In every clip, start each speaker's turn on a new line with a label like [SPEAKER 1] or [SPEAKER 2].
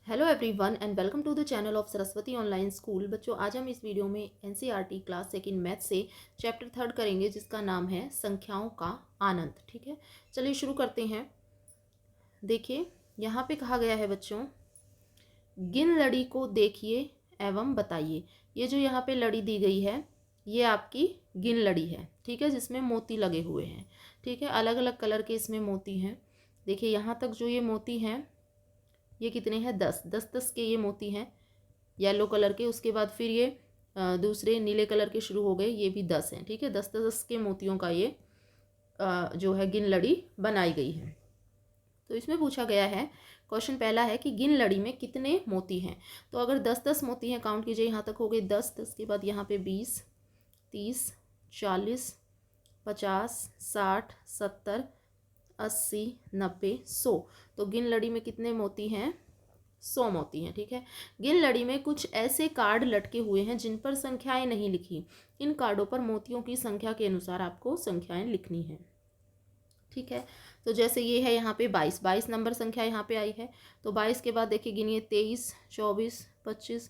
[SPEAKER 1] Hello everyone and welcome to the channel of Saraswati online school. बच्चों, आज हम इस वीडियो में एनसीईआरटी क्लास सेकंड मैथ से चैप्टर 3 करेंगे, जिसका नाम है संख्याओं का आनंद। ठीक है, चलिए शुरू करते हैं। देखिए, यहाँ पे कहा गया है बच्चों, गिन लड़ी को देखिए एवं बताइए। ये जो यहाँ पे लड़ी दी गई है, ये आपकी गिन लड़ी है। ठीक है, जिसमें मोती लगे हुए हैं। ठीक है, अलग अलग कलर के इसमें मोती हैं। देखिए, यहाँ तक जो ये मोती हैं, ये कितने हैं? 10 10 10 के ये मोती हैं येलो कलर के। उसके बाद फिर ये दूसरे नीले कलर के शुरू हो गए, ये भी 10 हैं। ठीक है, 10 10 के मोतियों का ये जो है गिन लड़ी बनाई गई है। तो इसमें पूछा गया है, क्वेश्चन पहला है कि गिन लड़ी में कितने मोती हैं। तो अगर 10 10 मोती हैं, काउंट कीजिए, यहाँ तक हो गए 10 10 के बाद यहाँ पे 20 30 40 50 60 70 80 90 100। तो गिन लड़ी में कितने मोती हैं? 100 मोती हैं। ठीक है, गिन लड़ी में कुछ ऐसे कार्ड लटके हुए हैं जिन पर संख्याएं नहीं लिखी। इन कार्डों पर मोतियों की संख्या के अनुसार आपको संख्याएं लिखनी है। ठीक है, तो जैसे ये है यहाँ पे 22 नंबर संख्या यहाँ पे आई है। तो 22 के बाद देखिए गिनिए, 23 24 25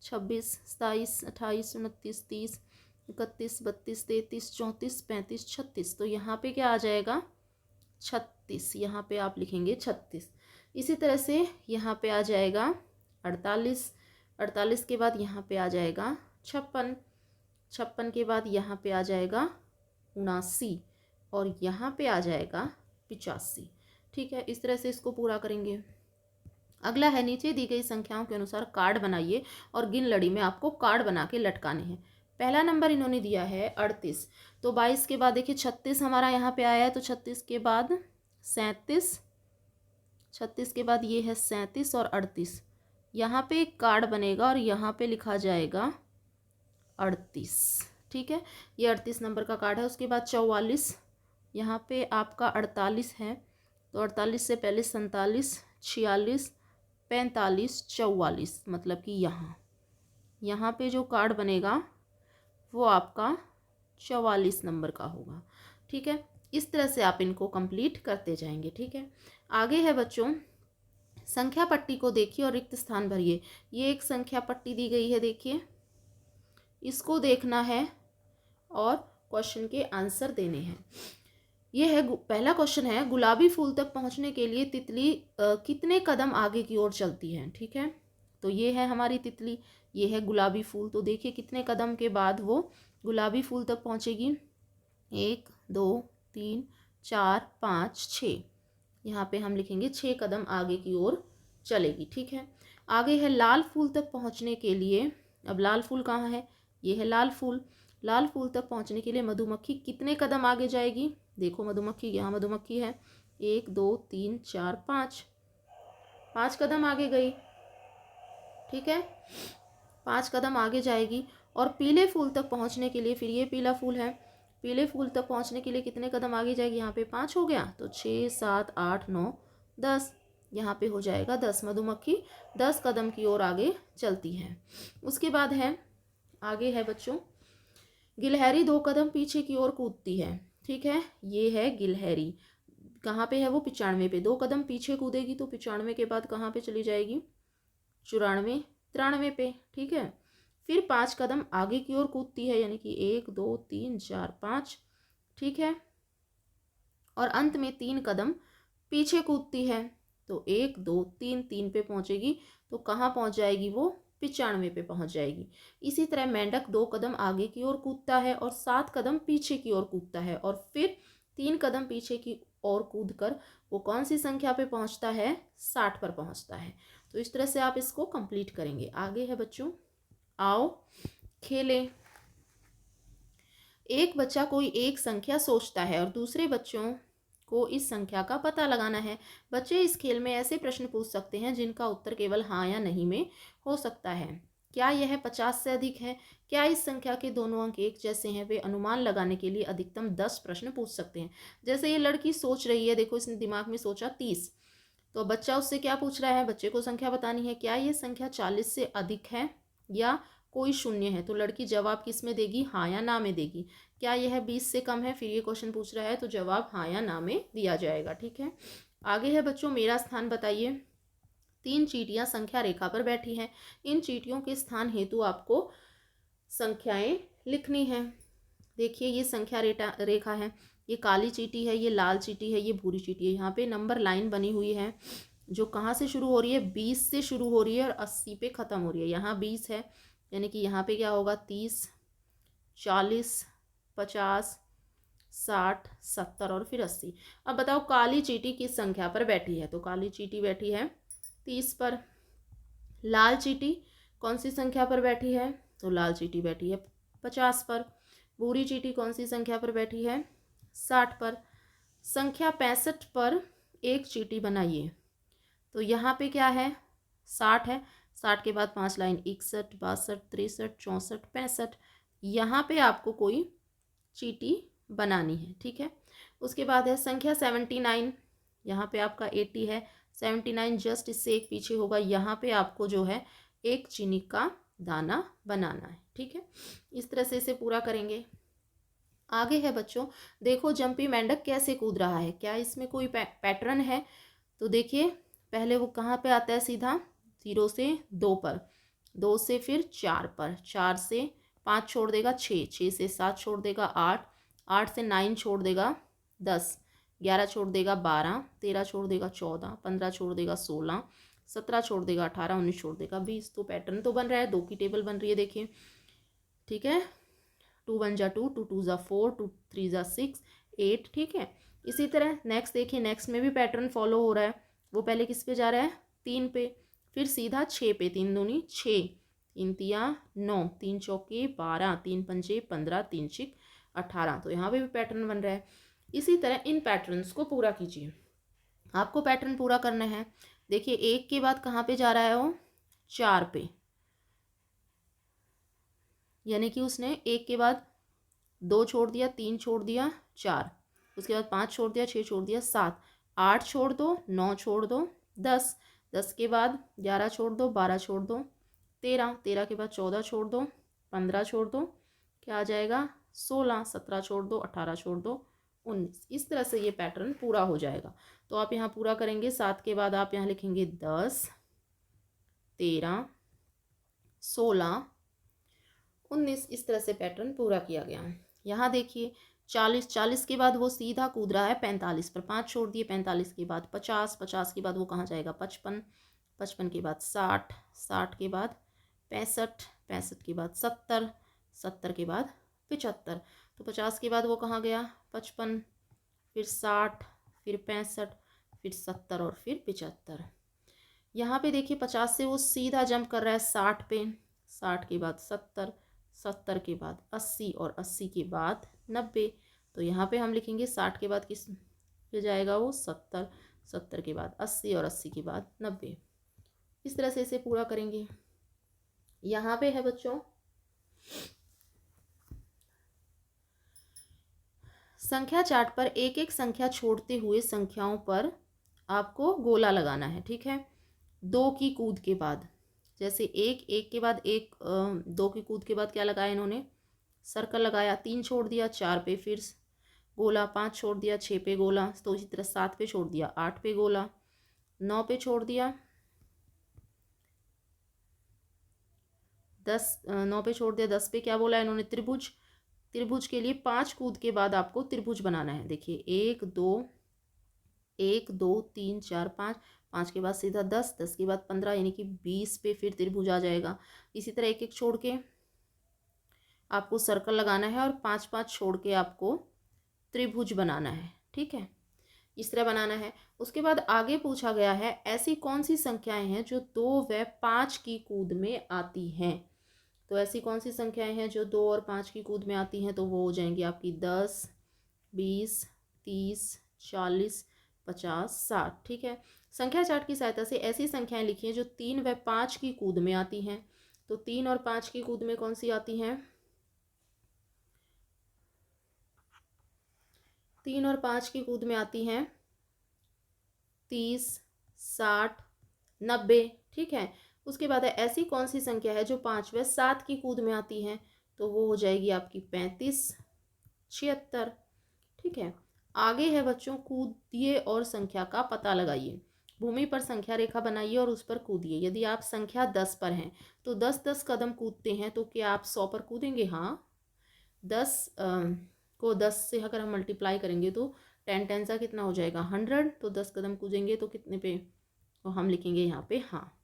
[SPEAKER 1] 26 27 28 29 30 31 32 33 34 35 36। तो यहाँ पे क्या आ जाएगा? 36। यहाँ पे आप लिखेंगे 36। इसी तरह से यहाँ पे आ जाएगा 48। 48 के बाद यहाँ पे आ जाएगा 56। 56 के बाद यहाँ पे आ जाएगा 79 और यहाँ पे आ जाएगा 85। ठीक है, इस तरह से इसको पूरा करेंगे। अगला है, नीचे दी गई संख्याओं के अनुसार कार्ड बनाइए और गिन लड़ी में आपको कार्ड बना के लटकाने हैं। पहला नंबर इन्होंने दिया है 38। तो 22 के बाद देखिए 36 हमारा यहाँ पे आया है। तो 36 के बाद 37, 36 के बाद ये है 37 और 38। यहाँ पे एक कार्ड बनेगा और यहाँ पे लिखा जाएगा 38। ठीक है, ये 38 नंबर का कार्ड है। उसके बाद 44, यहाँ पे आपका 48 है। तो 48 से पहले 47 46 45 44, मतलब कि यहाँ पे जो कार्ड बनेगा वो आपका 44 नंबर का होगा। ठीक है, इस तरह से आप इनको कंप्लीट करते जाएंगे। ठीक है, आगे है बच्चों, संख्या पट्टी को देखिए और रिक्त स्थान भरिए। ये एक संख्या पट्टी दी गई है, देखिए, इसको देखना है और क्वेश्चन के आंसर देने हैं। ये है पहला क्वेश्चन है, गुलाबी फूल तक पहुंचने के लिए तितली कितने कदम आगे की ओर चलती है। ठीक है, तो ये है हमारी तितली, ये है गुलाबी फूल। तो देखिए कितने कदम के बाद वो गुलाबी फूल तक पहुंचेगी। 1 2 3 4 5 6। यहाँ पे हम लिखेंगे 6 कदम आगे की ओर चलेगी। ठीक है, आगे है, लाल फूल तक पहुंचने के लिए, अब लाल फूल कहाँ है? ये है लाल फूल। लाल फूल तक पहुंचने के लिए मधुमक्खी कितने कदम आगे जाएगी? देखो मधुमक्खी, यहाँ मधुमक्खी है। 1 2 3 4 5, 5 कदम आगे गई। ठीक है, 5 कदम आगे जाएगी। और पीले फूल तक पहुंचने के लिए, फिर ये पीला फूल है, पीले फूल तक पहुंचने के लिए कितने कदम आगे जाएगी? यहाँ पे 5 हो गया, तो 6 7 8 9 10, यहाँ पे हो जाएगा 10। मधुमक्खी 10 कदम की ओर आगे चलती है। उसके बाद है, आगे है बच्चों, गिलहरी 2 कदम पीछे की ओर कूदती है। ठीक है, ये है गिलहरी, कहाँ पे है वो? 95 पे। 2 कदम पीछे कूदेगी तो 95 के बाद कहाँ पे चली जाएगी? 94 93 पे। ठीक है, फिर 5 कदम आगे की ओर कूदती है, यानी कि 1 2 3 4 5। ठीक है, और अंत में 3 कदम पीछे कूदती है। तो 1 2 3 3 पे पहुंचेगी तो कहाँ पहुंच जाएगी वो? 95 पे पहुंच जाएगी। इसी तरह मेंढक 2 कदम आगे की ओर कूदता है और 7 कदम पीछे की ओर कूदता है, और फिर 3 कदम पीछे की ओर कूद कर वो कौन सी संख्या पे पहुंचता है? 60 पर पहुंचता है। तो इस तरह से आप इसको कंप्लीट करेंगे। आगे है बच्चों, आओ खेलें। एक बच्चा कोई एक संख्या सोचता है और दूसरे बच्चों को इस संख्या का पता लगाना है। बच्चे इस खेल में ऐसे प्रश्न पूछ सकते हैं जिनका उत्तर केवल हाँ या नहीं में हो सकता है। क्या यह 50 से अधिक है? क्या इस संख्या के दोनों अंक एक जैसे हैं? वे अनुमान लगाने के लिए अधिकतम 10 प्रश्न पूछ सकते हैं। जैसे ये लड़की सोच रही है, देखो इसने दिमाग में सोचा 30, तो बच्चा उससे क्या पूछ रहा है? बच्चे को संख्या बतानी है, क्या ये संख्या 40 से अधिक है या कोई शून्य है? तो लड़की जवाब किस में देगी? हाँ या ना में देगी। क्या यह 20 से कम है? फिर ये क्वेश्चन पूछ रहा है, तो जवाब हाँ या ना में दिया जाएगा। ठीक है, आगे है बच्चों, मेरा स्थान बताइए। 3 चींटियां संख्या रेखा पर बैठी हैं। इन चींटियों के स्थान हेतु आपको संख्याएं लिखनी है। देखिए ये संख्या रेखा है, ये काली चींटी है, ये लाल चींटी है, ये भूरी चींटी है। यहाँ पे नंबर लाइन बनी हुई है जो कहाँ से शुरू हो रही है, 20 से शुरू हो रही है और 80 पे ख़त्म हो रही है। यहाँ 20 है, यानी कि यहाँ पे क्या होगा, 30, 40, 50, 60, 70 और फिर 80। अब बताओ काली चींटी किस संख्या पर बैठी है, तो काली चींटी बैठी है 30 पर। लाल चींटी कौन सी संख्या पर बैठी है, तो लाल चींटी बैठी है 50 पर। भूरी चींटी कौन सी संख्या पर बैठी है, 60 पर। संख्या 65 पर एक चींटी बनाइए, तो यहाँ पे क्या है, 60 है। 60 के बाद 5 लाइन 61, 62, 63, 64, 65। यहाँ पे आपको कोई चींटी बनानी है, ठीक है। उसके बाद है संख्या 79, यहाँ पे आपका 80 है। 79 जस्ट इससे एक पीछे होगा, यहाँ पे आपको जो है एक चीनी का दाना बनाना है, ठीक है। इस तरह से इसे पूरा करेंगे। आगे है बच्चों, देखो जंपी मेंढक कैसे कूद रहा है, क्या इसमें कोई पैटर्न है, तो देखिए पहले वो कहाँ पे आता है, सीधा 0 से 2 पर, 2 से फिर 4 पर, 4 से 5 छोड़ देगा 6, 6 से 7 छोड़ देगा 8, 8 से 9 छोड़ देगा 10, 11 छोड़ देगा 12, 13 छोड़ देगा 14, 15 छोड़ देगा 16, 17 छोड़ देगा 18, 19 छोड़ देगा 20। तो पैटर्न तो बन रहा है, 2 की टेबल बन रही है, देखिए, ठीक है। 2 1 जा 2, 2 2 जा 4, 2 3 जा 6, 8, ठीक है। इसी तरह नेक्स्ट देखिए, नेक्स्ट में भी पैटर्न फॉलो हो रहा है। वो पहले किस पे जा रहा है, 3 पे, फिर सीधा 6 पे, 3 दूनी 6, 3 तिया 9, 3 चौके 12, 3 पंजे 15, 3 छिक 18। तो यहाँ पे भी पैटर्न बन रहा है। इसी तरह इन पैटर्न्स को पूरा कीजिए, आपको पैटर्न पूरा करना है। देखिए 1 के बाद कहाँ पे जा रहा है वो, 4 पे, यानी कि उसने 1 के बाद 2 छोड़ दिया, 3 छोड़ दिया, 4, उसके बाद 5 छोड़ दिया, 6 छोड़ दिया, 7, 8 छोड़ दो, 9 छोड़ दो, 10, 10 के बाद 11 छोड़ दो, 12 छोड़ दो, 13, 13 के बाद 14 छोड़ दो, 15 छोड़ दो, क्या आ जाएगा 16, 17 छोड़ दो, 18 छोड़ दो, 19। इस तरह से ये पैटर्न पूरा हो जाएगा। तो आप यहाँ पूरा करेंगे, 7 के बाद आप यहाँ लिखेंगे 10, 13, 16, 19। इस तरह से पैटर्न पूरा किया गया। यहाँ देखिए 40, 40 के बाद वो सीधा कूद रहा है 45 पर, 5 छोड़ दिए, 45 के बाद 50, 50 के बाद वो कहाँ जाएगा 55, 55 के बाद 60, 60 के बाद 65, 65 के बाद 70, 70 के बाद 75। तो 50 के बाद वो कहाँ गया 55, फिर 60, फिर 65, फिर 70 और फिर 75। यहाँ पे देखिए 50 से वो सीधा जंप कर रहा है 60 पे, 60 के बाद 70, 70 के बाद 80 और 80 के बाद 90। तो यहाँ पे हम लिखेंगे 60 के बाद किस पे जाएगा वो 70, 70 के बाद 80 और 80 के बाद 90। इस तरह से इसे पूरा करेंगे। यहाँ पे है बच्चों संख्या चार्ट पर एक एक संख्या छोड़ते हुए संख्याओं पर आपको गोला लगाना है, ठीक है। 2 की कूद के बाद, जैसे 1, 1 के बाद 1, 2 की कूद के बाद क्या लगाया इन्होंने, सर्कल लगाया। 3 छोड़ दिया 4 पे फिर गोला, 5 छोड़ दिया 6 पे गोला, तो इसी तरह 7 पे छोड़ दिया 8 पे गोला, 9 पे छोड़ दिया 10, 9 पे छोड़ दिया 10 पे क्या बोला इन्होंने, त्रिभुज। त्रिभुज के लिए 5 कूद के बाद आपको त्रिभुज बनाना है। देखिए 1 2 1 2 3 4 5, 5 के बाद सीधा 10, 10 के बाद 15, यानी कि 20 पे फिर त्रिभुज आ जाएगा। इसी तरह एक एक छोड़ के आपको सर्कल लगाना है और 5 5 छोड़ के आपको त्रिभुज बनाना है, ठीक है। इस तरह बनाना है। उसके बाद आगे पूछा गया है ऐसी कौन सी संख्याएं हैं जो 2 व 5 की कूद में आती हैं। तो ऐसी कौन सी संख्याएं हैं जो 2 और 5 की कूद में आती हैं, तो वो हो जाएंगी आपकी 10, 20, 30, 40, 50, 60, ठीक है। संख्या चार्ट की सहायता से ऐसी संख्याएं लिखिए जो 3 व 5 की कूद में आती हैं। तो 3 और 5 की कूद में कौन सी आती हैं, 3 और 5 की कूद में आती हैं 30, 60, 90, ठीक है। उसके बाद है ऐसी कौन सी संख्या है जो 5 व 7 की कूद में आती है, तो वो हो जाएगी आपकी 35, 76, ठीक है। आगे है बच्चों कूदिए और संख्या का पता लगाइए। भूमि पर संख्या रेखा बनाइए और उस पर कूदिए। यदि आप संख्या 10 पर हैं तो 10-10 कदम कूदते हैं तो क्या आप 100 पर कूदेंगे? हाँ। 10 को 10 से अगर हम मल्टीप्लाई करेंगे तो 10 सा कितना हो जाएगा? 100। तो 10 कदम कूदेंगे तो कितने पे? तो हम लिखेंगे यहाँ पे हाँ।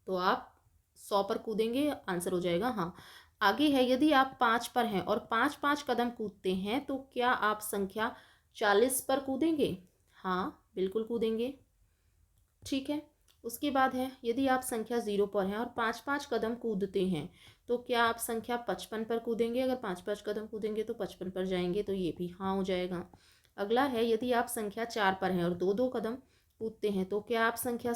[SPEAKER 1] तो आप 100 पर कूदेंगे, आंसर हो जाएगा हाँ। आगे है, यदि आप 5 पर हैं और 5-5 कदम कूदते हैं तो क्या आप संख्या 40 पर कूदेंगे? हाँ, बिल्कुल कूदेंगे। ठीक है। उसके बाद है, यदि आप संख्या 0 पर हैं और 5-5 कदम कूदते हैं तो क्या आप संख्या 55 पर कूदेंगे? अगर 5-5 कदम कूदेंगे तो 55 पर जाएंगे, तो ये भी हाँ हो जाएगा। अगला है, यदि आप संख्या 4 पर हैं और 2-2 कदम कूदते हैं तो क्या आप संख्या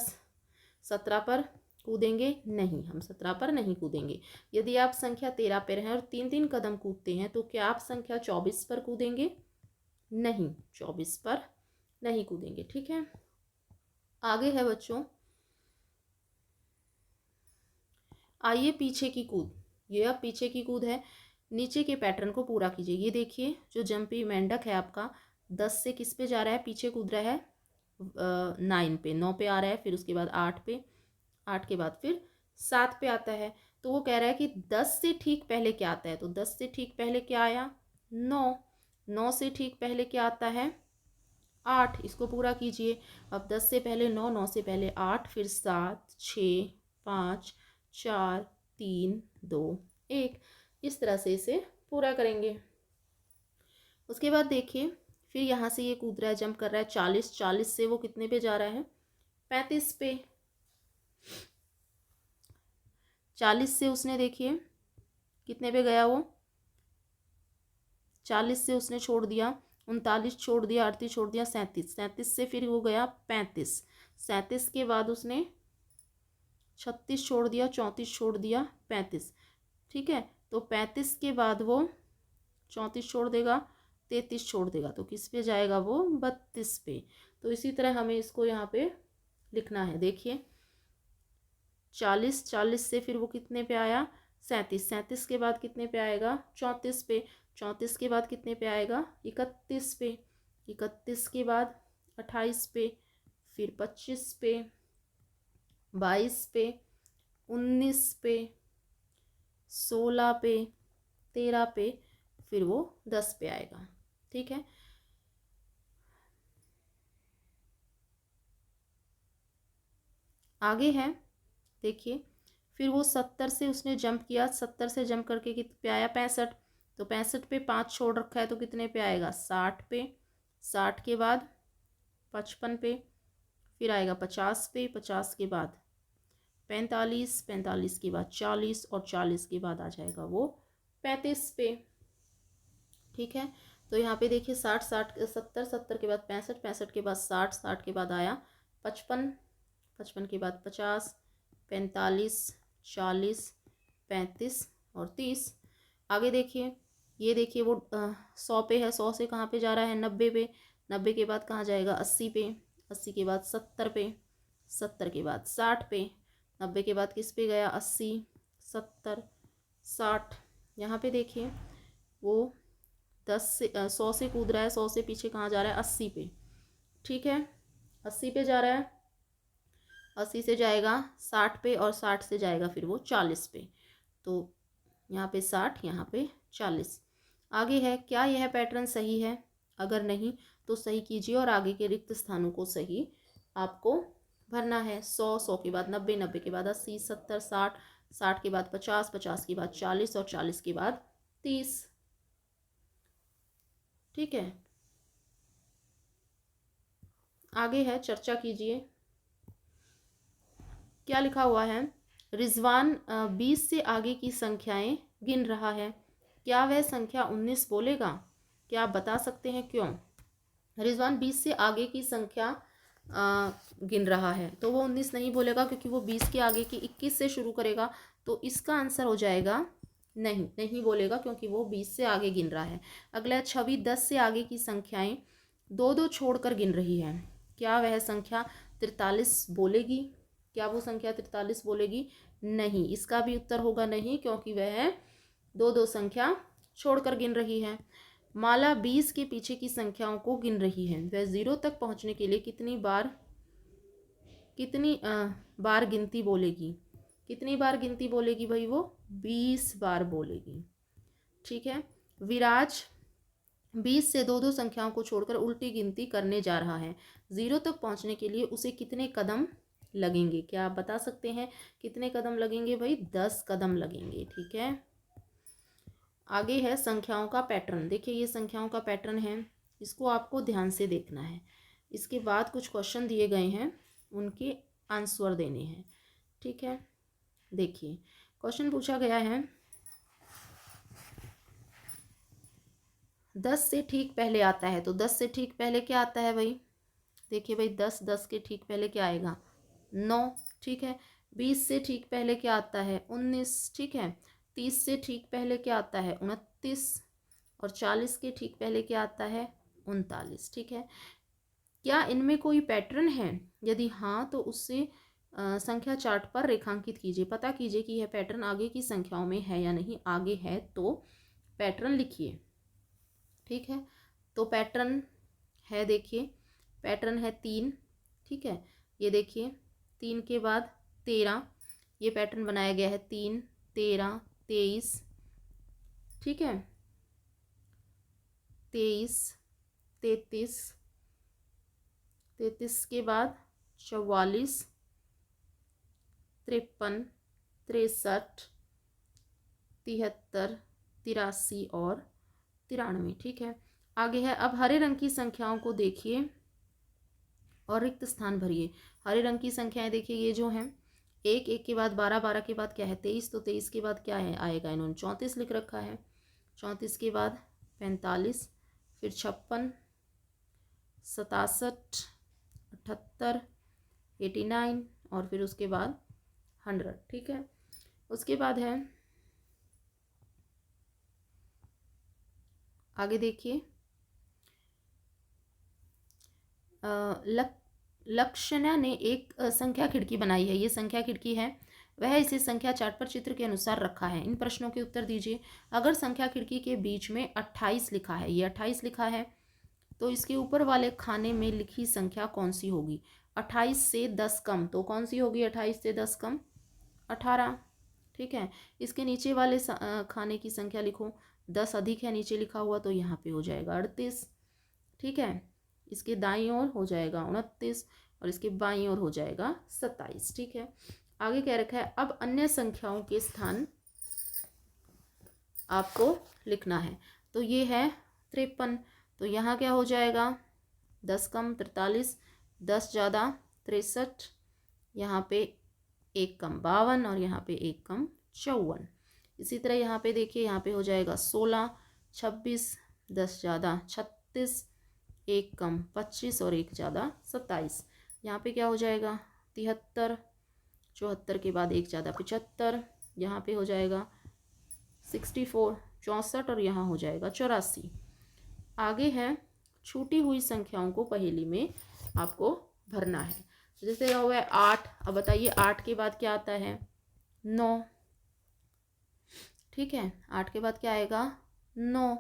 [SPEAKER 1] 17 पर कूदेंगे? नहीं, हम 17 पर नहीं कूदेंगे। यदि आप संख्या 13 पर हैं और 3-3 कदम कूदते हैं तो क्या आप संख्या 24 पर कूदेंगे? नहीं, 24 पर नहीं कूदेंगे। ठीक है। आगे है बच्चों, आइए पीछे की कूद। ये अब पीछे की कूद है। नीचे के पैटर्न को पूरा कीजिए। ये देखिए, जो जंपी मेंढक है आपका 10 से किस पे जा रहा है? पीछे कूद रहा है 9 पे, 9 पे आ रहा है, फिर उसके बाद 8 पे, 8 के बाद फिर 7 पे आता है। तो वो कह रहा है कि 10 से ठीक पहले क्या आता है? तो 10 से ठीक पहले क्या आया? 9। 9 से ठीक पहले क्या आता है? 8। इसको पूरा कीजिए। अब 10 से पहले 9, 9 से पहले 8, फिर 7, 6, 5, 4, 3, 2, 1। इस तरह से इसे पूरा करेंगे। उसके बाद देखिए, फिर यहाँ से ये कूद रहा है, जंप कर रहा है 40। 40 से वो कितने पे जा रहा है? 35 पे। 40 से उसने देखिए कितने पे गया वो? 40 से उसने छोड़ दिया 39, छोड़ दिया 38, छोड़ दिया 37। 37 से फिर वो गया 35। 37 के बाद उसने 36 छोड़ दिया, 34 छोड़ दिया, 35। ठीक है। तो 35 के बाद वो 34 छोड़ देगा, 33 छोड़ देगा, तो किस पे जाएगा वो? 32 पे। तो इसी तरह हमें इसको यहाँ पे लिखना है। देखिए, 40, 40 से फिर वो कितने पे आया? 37। 37 के बाद कितने पे आएगा? 34 पे। 34 के बाद कितने पे आएगा? 31 पे। 31 के बाद 28 पे, फिर 25 पे, 22 पे, 19 पे, 16 पे, 13 पे, फिर वो 10 पे आएगा। ठीक है। आगे है, देखिए, फिर वो 70 से उसने जंप किया। 70 से जंप करके कितने पे आया? 65। तो 65 पे 5 छोड़ रखा है तो कितने पे आएगा? 60 पे। 60 के बाद 55 पे, फिर आएगा 50 पे। 50 के बाद 45। 45 के बाद 40 और 40 के बाद आ जाएगा वो 35 पे। ठीक है। तो यहाँ पे देखिए 60, 60, 70, 70 के बाद 65, 65 के बाद 60, 60 के बाद आया 55, 55 के बाद 50, 45, 40, 35 और 30। आगे देखिए, ये देखिए वो 100 पे है। 100 से कहाँ पे जा रहा है? 90 पे। 90 के बाद कहाँ जाएगा? 80 पे। 80 के बाद 70 पे। 70 के बाद 60 पे। 90 के बाद किस पे गया? 80, 70, 60। यहाँ पे देखिए वो 100 से कूद रहा है। 100 से पीछे कहाँ जा रहा है? 80 पे। ठीक है, 80 पे जा रहा है। 80 से जाएगा 60 पे और 60 से जाएगा फिर वो 40 पे। तो यहाँ पे 60, यहाँ पे 40। आगे है, क्या यह पैटर्न सही है? अगर नहीं तो सही कीजिए और आगे के रिक्त स्थानों को सही आपको भरना है। 100, 100 के बाद 90, 90 के बाद 80, 70, 60, 60 के बाद 50, 50 के बाद 40 और 40 के बाद 30। ठीक है। आगे है, चर्चा कीजिए। क्या लिखा हुआ है? रिजवान 20 से आगे की संख्याएं गिन रहा है। क्या वह संख्या 19 बोलेगा? क्या आप बता सकते हैं क्यों? रिजवान 20 से आगे की संख्या गिन रहा है तो वो 19 नहीं बोलेगा, क्योंकि वो 20 के आगे की 21 से शुरू करेगा। तो इसका आंसर हो जाएगा नहीं, नहीं बोलेगा, क्योंकि वो 20 से आगे गिन रहा है। अगला, छवि 10 से आगे की संख्याएं 2-2 छोड़कर गिन रही है। क्या वह संख्या 43 बोलेगी? क्या वो संख्या 43 बोलेगी? नहीं, इसका भी उत्तर होगा नहीं, क्योंकि वह 2-2 संख्या छोड़कर गिन रही है। माला 20 के पीछे की संख्याओं को गिन रही है। वह 0 तक पहुंचने के लिए कितनी बार कितनी बार गिनती बोलेगी, कितनी बार गिनती बोलेगी भाई, वो 20 बार बोलेगी। ठीक है। विराज 20 से दो दो संख्याओं को छोड़कर उल्टी गिनती करने जा रहा है। 0 तक पहुंचने के लिए उसे कितने कदम लगेंगे? क्या आप बता सकते हैं कितने कदम लगेंगे भाई? 10 कदम लगेंगे। ठीक है। आगे है संख्याओं का पैटर्न। देखिए ये संख्याओं का पैटर्न है, इसको आपको ध्यान से देखना है। इसके बाद कुछ क्वेश्चन दिए गए हैं, उनके आंसर देने हैं। ठीक है। देखिए क्वेश्चन पूछा गया है 10 से ठीक पहले आता है, तो 10 से ठीक पहले क्या आता है भाई? देखिए भाई 10 के ठीक पहले क्या आएगा? 9। ठीक है। 20 से ठीक पहले क्या आता है? 19। ठीक है। 30 से ठीक पहले क्या आता है? 29। और 40 के ठीक पहले क्या आता है? 39। ठीक है। क्या इनमें कोई पैटर्न है? यदि हाँ तो उससे संख्या चार्ट पर रेखांकित कीजिए। पता कीजिए कि यह पैटर्न आगे की संख्याओं में है या नहीं। आगे है तो पैटर्न लिखिए। ठीक है। तो पैटर्न है, देखिए पैटर्न है 3। ठीक है। ये देखिए 3 के बाद 13, ये पैटर्न बनाया गया है 3, 13, 23। ठीक है। 23, 33, 33 के बाद 44, 53, 63, 73, 83 और 93। ठीक है। आगे है, अब हरे रंग की संख्याओं को देखिए और रिक्त स्थान भरिए। हरे रंग की संख्याएं देखिए ये जो हैं, 1, 1 के बाद 12, 12 के बाद क्या है? 23, तो 23 के बाद क्या है आएगा? इन्होंने 34 लिख रखा है। 34 के बाद 45, फिर 56, 67, 78, 89 और फिर उसके बाद 100। ठीक है। उसके बाद है, आगे देखिए लक्षणा ने एक संख्या खिड़की बनाई है। ये संख्या खिड़की है, वह इसे संख्या चार्ट पर चित्र के अनुसार रखा है। इन प्रश्नों के उत्तर दीजिए। अगर संख्या खिड़की के बीच में 28 लिखा है, ये 28 लिखा है, तो इसके ऊपर वाले खाने में लिखी संख्या कौन सी होगी? 28 से 10 कम, तो कौन सी होगी 28 से 10 कम? 18। ठीक है। इसके नीचे वाले खाने की संख्या लिखो। 10 अधिक है नीचे लिखा हुआ, तो यहाँ पे हो जाएगा 38। ठीक है। इसके दाईं ओर हो जाएगा 29 और इसके बाईं ओर हो जाएगा 27। ठीक है। आगे कह रखा है, अब अन्य संख्याओं के स्थान आपको लिखना है। तो ये है 53, तो यहाँ क्या हो जाएगा? 10 कम 43, 10 ज़्यादा 63, यहाँ पे 1 कम 52 और यहाँ पे 1 कम 54। इसी तरह यहाँ पे देखिए, यहाँ पे हो जाएगा 16, 26, 10 ज़्यादा 36, 1 कम 25 और 1 ज़्यादा 27। यहाँ पे क्या हो जाएगा? 73, 74 के बाद 1 ज़्यादा 75, यहाँ पे हो जाएगा 64, 64 और यहाँ हो जाएगा 84। आगे है, छूटी हुई संख्याओं को पहेली में आपको भरना है। जैसे हुआ है 8, अब बताइए 8 के बाद क्या आता है? 9। ठीक है। 8 के बाद क्या आएगा? 9।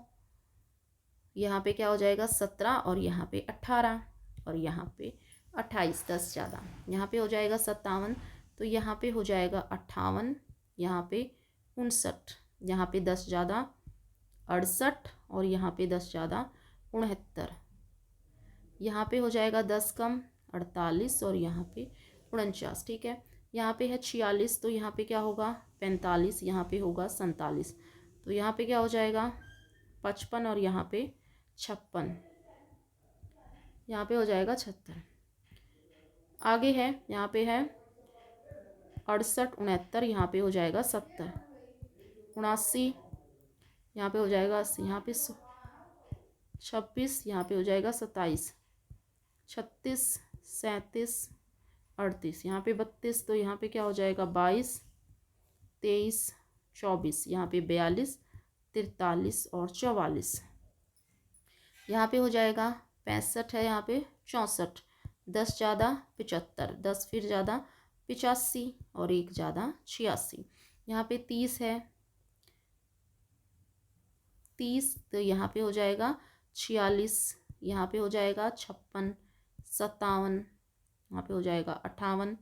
[SPEAKER 1] यहाँ पे क्या हो जाएगा? 17 और यहाँ पे 18 और यहाँ पे 28, 10 ज़्यादा, यहाँ पे हो जाएगा 57, तो यहाँ पे हो जाएगा 58, यहाँ पे 59, यहाँ पे 10 ज़्यादा 68 और यहाँ पे 10 ज़्यादा 69, यहाँ पे हो जाएगा 10 कम 48 और यहाँ पे 49। ठीक है। यहाँ पे है 46, तो यहाँ पे क्या होगा? 45, यहाँ पे होगा 47, तो यहाँ पे क्या हो जाएगा? 55 और यहाँ पे 56, यहाँ पे हो जाएगा 76। आगे है, यहाँ पे है 68, 69, यहाँ पे हो जाएगा 70, 79, यहाँ पे हो जाएगा 80, यहाँ पे 26, यहाँ पे हो जाएगा 27, 36, 37, 38, यहाँ पे 32, तो यहाँ पे क्या हो जाएगा? 22, 23, 24, यहाँ पे 42, 43 और 44, यहाँ पे हो जाएगा 65 है, यहाँ पे 64, 10 ज़्यादा 75, 10 फिर ज़्यादा 85 और 1 ज़्यादा 86, यहाँ पे 30 है, 30, तो यहाँ पे हो जाएगा 46, यहाँ पे हो जाएगा 56, 57 यहाँ पे हो जाएगा 58,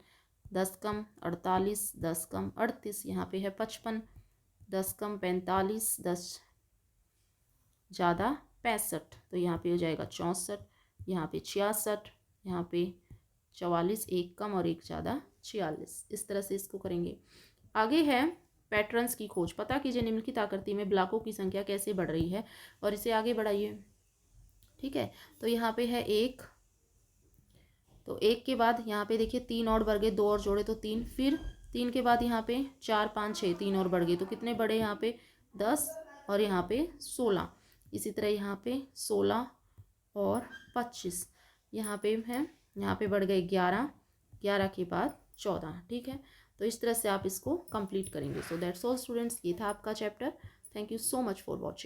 [SPEAKER 1] 10 कम 48, 10 कम 38, यहाँ पे है 55, 10 कम 45, 10 ज़्यादा 65, तो यहाँ पे हो जाएगा 64, यहाँ पे 66, यहाँ पे 44, एक कम और एक ज़्यादा 46। इस तरह से इसको करेंगे। आगे है पैटर्न्स की खोज। पता कीजिए निम्नलिखित आकृति में ब्लॉकों की संख्या कैसे बढ़ रही है, और इसे आगे बढ़ाइए। ठीक है, तो यहाँ पे है 1, तो 1 के बाद यहाँ पे देखिए 3 और बढ़ गए, 2 और जोड़े तो 3, फिर 3 के बाद यहाँ पे 4 5 6, 3 और बढ़ गए तो कितने बढ़े यहाँ पे 10 और यहाँ पे 16। इसी तरह यहाँ पे 16 और 25, यहाँ पे है, यहाँ पे बढ़ गए 11, 11 के बाद 14। ठीक है, तो इस तरह से आप इसको कंप्लीट करेंगे। सो दैट्स ऑल स्टूडेंट्स, ये था आपका chapter. Thank you so much for watching.